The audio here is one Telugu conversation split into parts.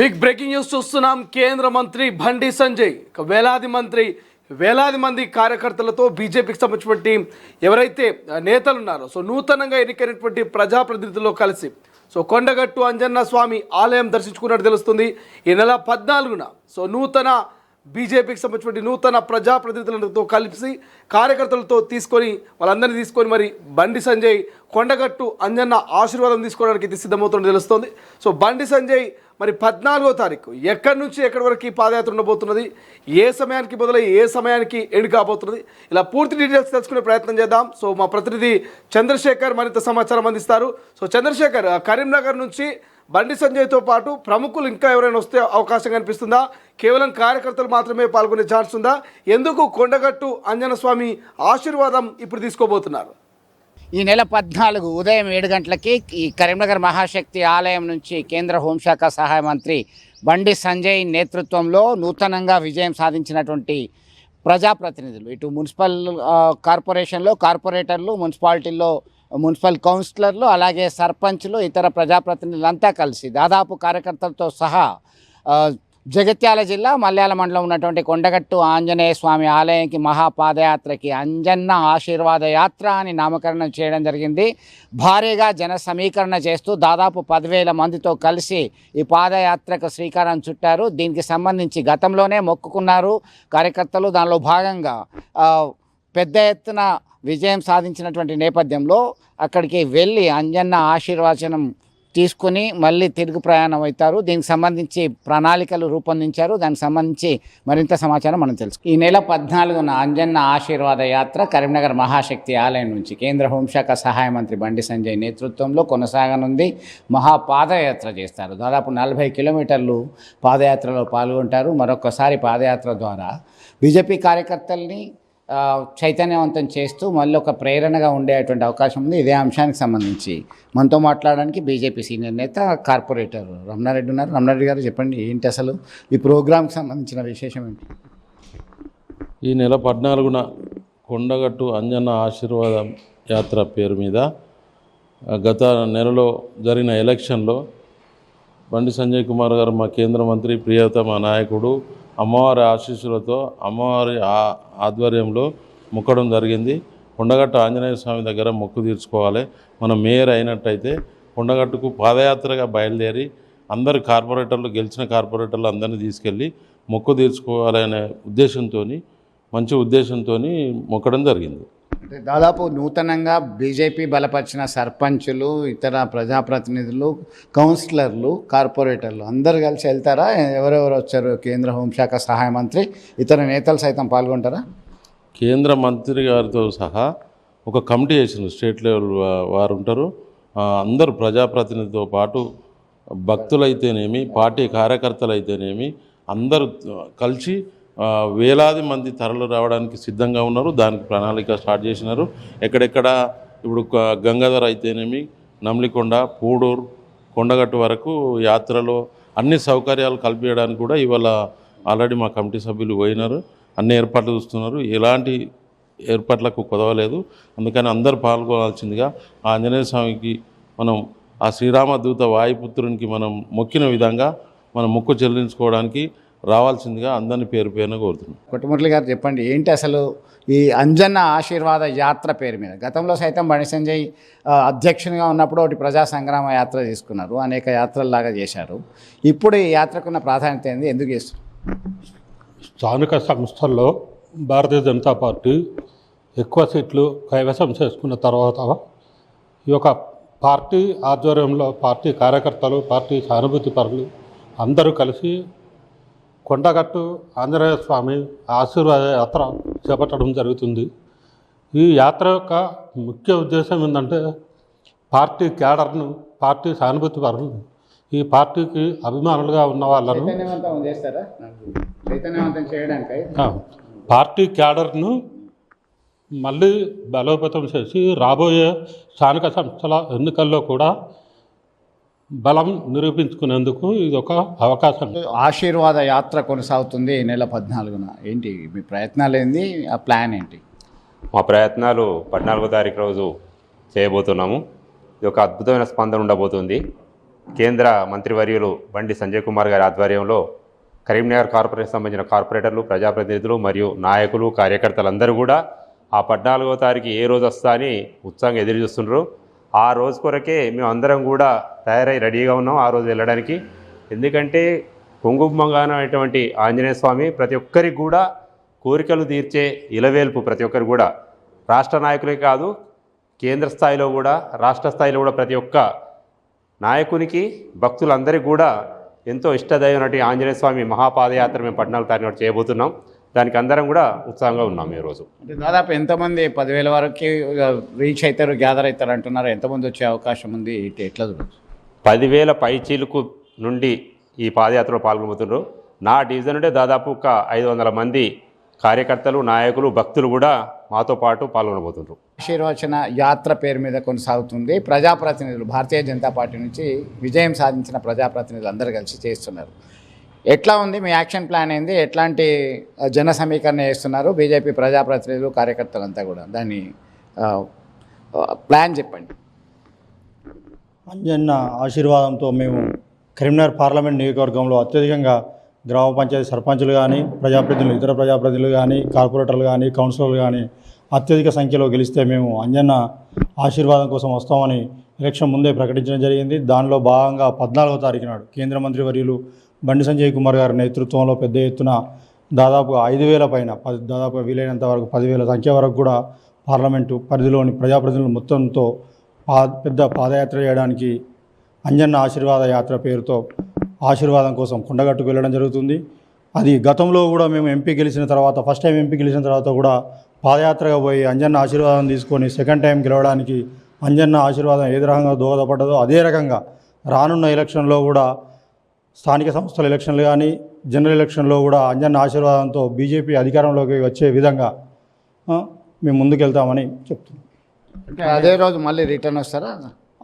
బిగ్ బ్రేకింగ్ న్యూస్ చూస్తున్నాం. కేంద్ర మంత్రి బండి సంజయ్ వేలాది మంది కార్యకర్తలతో బీజేపీకి సంబంధించినటువంటి ఎవరైతే నేతలు ఉన్నారో నూతనంగా ఎన్నికైనటువంటి ప్రజాప్రతినిధుల్లో కలిసి కొండగట్టు అంజన్న స్వామి ఆలయం దర్శించుకున్నట్టు తెలుస్తుంది. ఈ నెల 14న నూతన బీజేపీకి సంబంధించిన నూతన ప్రజాప్రతినిధులతో కలిసి కార్యకర్తలతో వాళ్ళందరినీ తీసుకొని మరి బండి సంజయ్ కొండగట్టు అంజన్న ఆశీర్వాదం తీసుకోవడానికి ఇది సిద్ధమవుతుందని తెలుస్తోంది. బండి సంజయ్ మరి 14వ తారీఖు ఎక్కడి నుంచి ఎక్కడి వరకు ఈ పాదయాత్ర ఉండబోతున్నది, ఏ సమయానికి మొదలై ఏ సమయానికి ఎండ్ కాబోతున్నది, ఇలా పూర్తి డీటెయిల్స్ తెలుసుకునే ప్రయత్నం చేద్దాం. మా ప్రతినిధి చంద్రశేఖర్ మరింత సమాచారం అందిస్తారు. చంద్రశేఖర్, కరీంనగర్ నుంచి బండి సంజయ్తో పాటు ప్రముఖులు ఇంకా ఎవరైనా వస్తే అవకాశం కనిపిస్తుందా? కేవలం కార్యకర్తలు మాత్రమే పాల్గొనే ఛాన్స్ ఉందా? ఎందుకు కొండగట్టు అంజన స్వామి ఆశీర్వాదం ఇప్పుడు తీసుకోబోతున్నారు? ఈ నెల 14 ఉదయం 7 గంటలకి ఈ కరీంనగర్ మహాశక్తి ఆలయం నుంచి కేంద్ర హోంశాఖ సహాయ మంత్రి బండి సంజయ్ నేతృత్వంలో నూతనంగా విజయం సాధించినటువంటి ప్రజాప్రతినిధులు, ఇటు మున్సిపల్ కార్పొరేషన్లో కార్పొరేటర్లు, మున్సిపాలిటీల్లో మున్సిపల్ కౌన్సిలర్లు, అలాగే సర్పంచ్లు, ఇతర ప్రజాప్రతినిధులంతా కలిసి దాదాపు కార్యకర్తలతో సహా జగిత్యాల జిల్లా మల్యాల మండలం ఉన్నటువంటి కొండగట్టు ఆంజనేయ స్వామి ఆలయానికి మహాపాదయాత్రకి అంజన్న ఆశీర్వాద యాత్ర అని నామకరణం చేయడం జరిగింది. భారీగా జన సమీకరణ చేస్తూ దాదాపు 10,000 మందితో కలిసి ఈ పాదయాత్రకు శ్రీకారం చుట్టారు. దీనికి సంబంధించి గతంలోనే మొక్కుకున్నారు కార్యకర్తలు. దానిలో భాగంగా పెద్ద ఎత్తున విజయం సాధించినటువంటి నేపథ్యంలో అక్కడికి వెళ్ళి అంజన్న ఆశీర్వచనం తీసుకుని మళ్ళీ తిరుగు ప్రయాణం అవుతారు. దీనికి సంబంధించి ప్రణాళికలు రూపొందించారు. దానికి సంబంధించి మరింత సమాచారం మనం తెలుసు. ఈ నెల 14న అంజన్న ఆశీర్వాద యాత్ర కరీంనగర్ మహాశక్తి ఆలయం నుంచి కేంద్ర హోంశాఖ సహాయ మంత్రి బండి సంజయ్ నేతృత్వంలో కొనసాగనుంది. మహాపాదయాత్ర చేస్తారు. దాదాపు 40 కిలోమీటర్లు పాదయాత్రలో పాల్గొంటారు. మరొకసారి పాదయాత్ర ద్వారా బీజేపీ కార్యకర్తల్ని చైతన్యవంతం చేస్తూ మళ్ళీ ఒక ప్రేరణగా ఉండేటువంటి అవకాశం ఉంది. ఇదే అంశానికి సంబంధించి మనతో మాట్లాడడానికి బీజేపీ సీనియర్ నేత కార్పొరేటర్ రమణారెడ్డి ఉన్నారు. రమణారెడ్డి గారు, చెప్పండి, ఏంటి అసలు ఈ ప్రోగ్రాంకి సంబంధించిన విశేషం ఏంటి? ఈ నెల 14న కొండగట్టు అంజన్న ఆశీర్వాద యాత్ర పేరు మీద గత నెలలో జరిగిన ఎలక్షన్లో బండి సంజయ్ కుమార్ గారు, మా కేంద్ర మంత్రి, ప్రియతమ నాయకుడు, అమ్మవారి ఆశీస్సులతో అమ్మవారి ఆధ్వర్యంలో మొక్కడం జరిగింది. కొండగట్టు ఆంజనేయ స్వామి దగ్గర మొక్కు తీర్చుకోవాలి. మనం మేయర్ అయినట్టయితే కొండగట్టుకు పాదయాత్రగా బయలుదేరి అందరు కార్పొరేటర్లు, గెలిచిన కార్పొరేటర్లు అందరినీ తీసుకెళ్ళి మొక్కు తీర్చుకోవాలనే ఉద్దేశంతో, మంచి ఉద్దేశంతో మొక్కడం జరిగింది. దాదాపు నూతనంగా బీజేపీ బలపరిచిన సర్పంచులు, ఇతర ప్రజాప్రతినిధులు, కౌన్సిలర్లు, కార్పొరేటర్లు అందరు కలిసి వెళ్తారా? ఎవరెవరు వచ్చారు? కేంద్ర హోంశాఖ సహాయ మంత్రి, ఇతర నేతలు సైతం పాల్గొంటారా? కేంద్ర మంత్రి గారితో సహా ఒక కమిటీ వేసింది, స్టేట్ లెవెల్ వారు ఉంటారు. అందరూ ప్రజాప్రతినిధితో పాటు భక్తులైతేనేమి, పార్టీ కార్యకర్తలు అయితేనేమి అందరూ కలిసి వేలాది మంది తరలి రావడానికి సిద్ధంగా ఉన్నారు. దానికి ప్రణాళిక స్టార్ట్ చేసినారు. ఎక్కడెక్కడ ఇప్పుడు గంగాధర్ అయితేనేమి, నమ్లికొండ, పూడూరు, కొండగట్టు వరకు యాత్రలో అన్ని సౌకర్యాలు కల్పించడానికి కూడా ఇవాళ ఆల్రెడీ మా కమిటీ సభ్యులు పోయినారు. అన్ని ఏర్పాట్లు చూస్తున్నారు. ఎలాంటి ఏర్పాట్లకు కుదవలేదు. అందుకని అందరూ పాల్గొనాల్సిందిగా ఆంజనేయ స్వామికి మనం ఆ శ్రీరామదూత వాయుపుత్రునికి మనం మొక్కిన విధంగా మనం మొక్కు చెల్లించుకోవడానికి రావాల్సిందిగా అందరినీ పేరు పేరున కోరుతున్నాం. కొట్టుమురళి గారు, చెప్పండి, ఏంటి అసలు ఈ అంజన్న ఆశీర్వాద యాత్ర పేరు మీద? గతంలో సైతం బండి సంజయ్ అధ్యక్షునిగా ఉన్నప్పుడు ఒకటి ప్రజా సంగ్రామ యాత్ర తీసుకున్నారు, అనేక యాత్రల్లాగా చేశారు. ఇప్పుడు ఈ యాత్రకున్న ప్రాధాన్యత ఏంది, ఎందుకు చేస్తారు? స్థానిక సంస్థల్లో భారతీయ జనతా పార్టీ ఎక్కువ సీట్లు కైవసం చేసుకున్న తర్వాత ఈ యొక్క పార్టీ ఆధ్వర్యంలో పార్టీ కార్యకర్తలు, పార్టీ సానుభూతి పరులు అందరూ కలిసి కొండగట్టు ఆంజనేయ స్వామి ఆశీర్వాద యాత్ర చేపట్టడం జరుగుతుంది. ఈ యాత్ర యొక్క ముఖ్య ఉద్దేశం ఏంటంటే పార్టీ క్యాడర్ను, పార్టీ సానుభూతి పరులను, ఈ పార్టీకి అభిమానులుగా ఉన్న వాళ్ళను పార్టీ క్యాడర్ను మళ్ళీ బలోపేతం చేసి రాబోయే స్థానిక సంస్థల ఎన్నికల్లో కూడా బలం నిరూపించుకునేందుకు ఇది ఒక అవకాశం. ఆశీర్వాద యాత్ర కొనసాగుతుంది ఈ నెల 14న. ఏంటి మీ ప్రయత్నాలు, ఏంటి ఆ ప్లాన్ ఏంటి? మా ప్రయత్నాలు 14వ తారీఖు రోజు చేయబోతున్నాము. ఇది ఒక అద్భుతమైన స్పందన ఉండబోతుంది. కేంద్ర మంత్రివర్యులు బండి సంజయ్ కుమార్ గారి ఆధ్వర్యంలో కరీంనగర్ కార్పొరేషన్ సంబంధించిన కార్పొరేటర్లు, ప్రజాప్రతినిధులు మరియు నాయకులు, కార్యకర్తలందరూ కూడా ఆ 14వ తారీఖు ఏ రోజు వస్తా అని ఉత్సాహంగా ఎదురు చూస్తున్నారు. ఆ రోజు కొరకే మేము అందరం కూడా తయారై రెడీగా ఉన్నాం ఆ రోజు వెళ్ళడానికి. ఎందుకంటే కుంగుమంగానం అనేటువంటి ఆంజనేయ స్వామి ప్రతి ఒక్కరికి కూడా కోరికలు తీర్చే ఇలవేల్పు. ప్రతి ఒక్కరు కూడా రాష్ట్ర నాయకులే కాదు, కేంద్ర స్థాయిలో కూడా, రాష్ట్ర స్థాయిలో కూడా ప్రతి ఒక్క నాయకునికి, భక్తులందరికీ కూడా ఎంతో ఇష్టదైనటువంటి ఆంజనేయ స్వామి మహాపాదయాత్ర మేము 14వ తారీఖు చేయబోతున్నాం. దానికి అందరం కూడా ఉత్సాహంగా ఉన్నాం ఈరోజు. అంటే దాదాపు ఎంతమంది 10,000 వరకు రీచ్ అవుతారు, గ్యాదర్ అవుతారు అంటున్నారు? ఎంతమంది వచ్చే అవకాశం ఉంది? ఎట్లా చూడవచ్చు? 10,000 పైచీలకు నుండి ఈ పాదయాత్రలో పాల్గొబోతున్నారు. నా డివిజన్ అంటే దాదాపు ఒక 500 మంది కార్యకర్తలు, నాయకులు, భక్తులు కూడా మాతో పాటు పాల్గొనబోతున్నారు. ఆశీర్వచన యాత్ర పేరు మీద కొనసాగుతుంది. ప్రజాప్రతినిధులు, భారతీయ జనతా పార్టీ నుంచి విజయం సాధించిన ప్రజాప్రతినిధులు అందరూ కలిసి చేస్తున్నారు. ఎట్లా ఉంది మీ యాక్షన్ ప్లాన్? ఏంది? ఎట్లాంటి జన సమీకరణ చేస్తున్నారు బీజేపీ ప్రజాప్రతినిధులు, కార్యకర్తలంతా కూడా? దాని ప్లాన్ చెప్పండి. అంజన్న ఆశీర్వాదంతో మేము కరీంనగర్ పార్లమెంట్ నియోజకవర్గంలో అత్యధికంగా గ్రామ పంచాయతీ సర్పంచులు కానీ, ప్రజాప్రతినిధులు, ఇతర ప్రజాప్రతినిధులు కానీ, కార్పొరేటర్లు కానీ, కౌన్సిలర్లు కానీ అత్యధిక సంఖ్యలో గెలిస్తే మేము అంజన్న ఆశీర్వాదం కోసం వస్తామని ఎలక్షన్ ముందే ప్రకటించడం జరిగింది. దానిలో భాగంగా 14వ తారీఖు నాడు కేంద్ర మంత్రి వర్యులు బండి సంజయ్ కుమార్ గారి నేతృత్వంలో పెద్ద ఎత్తున దాదాపు 5,000 పైన, దాదాపు వీలైనంత వరకు 10,000 సంఖ్య వరకు కూడా పార్లమెంటు పరిధిలోని ప్రజాప్రతినిధులు మొత్తంతో పెద్ద పాదయాత్ర చేయడానికి అంజన్న ఆశీర్వాద యాత్ర పేరుతో ఆశీర్వాదం కోసం కొండగట్టుకు వెళ్ళడం జరుగుతుంది. అది గతంలో కూడా మేము ఎంపీ గెలిచిన తర్వాత, ఫస్ట్ టైం ఎంపీ గెలిచిన తర్వాత కూడా పాదయాత్రగా పోయి అంజన్న ఆశీర్వాదం తీసుకొని సెకండ్ టైం గెలవడానికి అంజన్న ఆశీర్వాదం ఏ రకంగా దోహదపడ్డదో అదే రకంగా రానున్న ఎలక్షన్లో కూడా, స్థానిక సంస్థల ఎలక్షన్లు కానీ, జనరల్ ఎలక్షన్లో కూడా అంజన్న ఆశీర్వాదంతో బీజేపీ అధికారంలోకి వచ్చే విధంగా మేము ముందుకెళ్తామని చెప్తున్నాం. అంటే అదే రోజు మళ్ళీ రిటర్న్ వస్తారా?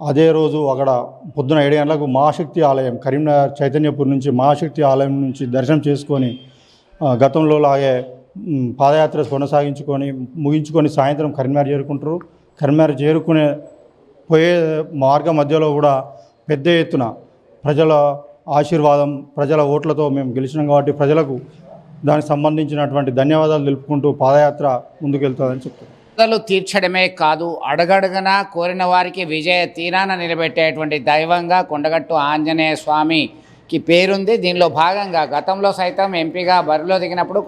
అదే రోజు అక్కడ పొద్దున 7 గంటలకు మహాశక్తి ఆలయం, కరీంనగర్ చైతన్యపూర్ నుంచి మహాశక్తి ఆలయం నుంచి దర్శనం చేసుకొని గతంలో లాగే పాదయాత్ర కొనసాగించుకొని ముగించుకొని సాయంత్రం కరీంనగర్ చేరుకుంటారు. కరీంనగర్ చేరుకునే పోయే మార్గ మధ్యలో కూడా పెద్ద ఎత్తున ప్రజల ఆశీర్వాదం, ప్రజల ఓట్లతో మేము గెలిచినాం కాబట్టి ప్రజలకు దానికి సంబంధించినటువంటి ధన్యవాదాలు తెలుపుకుంటూ పాదయాత్ర ముందుకెళ్తుందని చెప్తున్నాం. పేదలు తీర్చడమే కాదు, అడగడుగన కోరిన వారికి విజయ తీరాన నిలబెట్టేటువంటి దైవంగా కొండగట్టు ఆంజనేయ స్వామికి పేరుంది. దీనిలో భాగంగా గతంలో సైతం ఎంపీగా బరిలో దిగినప్పుడు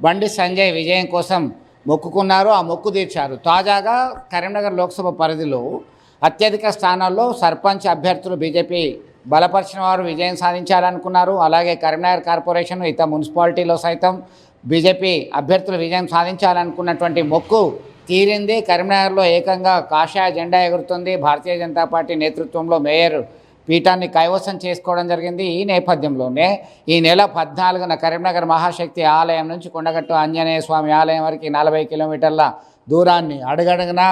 బండి సంజయ్ విజయం కోసం మొక్కుకున్నారు, ఆ మొక్కు తీర్చారు. తాజాగా కరీంనగర్ లోక్సభ పరిధిలో అత్యధిక స్థానాల్లో సర్పంచ్ అభ్యర్థులు బీజేపీ బలపరిచిన వారు విజయం సాధించాలనుకున్నారు. అలాగే కరీంనగర్ కార్పొరేషన్, ఇతర మున్సిపాలిటీలో సైతం బీజేపీ అభ్యర్థులు విజయం సాధించాలనుకున్నటువంటి మొక్కు తీరింది. కరీంనగర్లో ఏకంగా కాషాయ జెండా ఎగురుతుంది. భారతీయ జనతా పార్టీ నేతృత్వంలో మేయర్ పీఠాన్ని కైవసం చేసుకోవడం జరిగింది. ఈ నేపథ్యంలోనే ఈ నెల 14న కరీంనగర్ మహాశక్తి ఆలయం నుంచి కొండగట్టు ఆంజనేయ స్వామి ఆలయం వరకు 40 కిలోమీటర్ల దూరాన్ని అడుగడుగున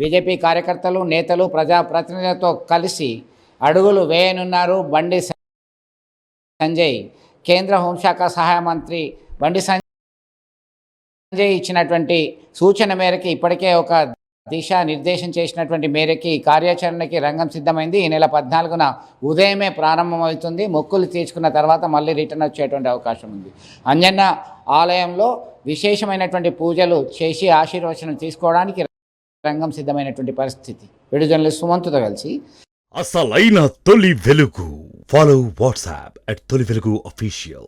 బీజేపీ కార్యకర్తలు, నేతలు, ప్రజాప్రతినిధులతో కలిసి అడుగులు వేయనున్నారు బండి సంజయ్. కేంద్ర హోంశాఖ సహాయ మంత్రి బండి సంజయ్ ఇచ్చినటువంటి సూచన మేరకు ఇప్పటికే ఒక దిశా నిర్దేశం చేసినటువంటి మేరకి కార్యాచరణకి రంగం సిద్ధమైంది. ఈ నెల 14న ఉదయమే ప్రారంభమవుతుంది. మొక్కులు తీర్చుకున్న తర్వాత మళ్ళీ రిటర్న్ వచ్చేటువంటి అవకాశం ఉంది. అంజన్న ఆలయంలో విశేషమైనటువంటి పూజలు చేసి ఆశీర్వచనం తీసుకోవడానికి రంగం సిద్ధమైనటువంటి పరిస్థితి. వీడియో జర్నలిస్ట్ సుమంతుతో కలిసి అసలైన తొలి వెలుగు. ఫాలో వాట్సాప్ @తొలి వెలుగు అఫీషియల్.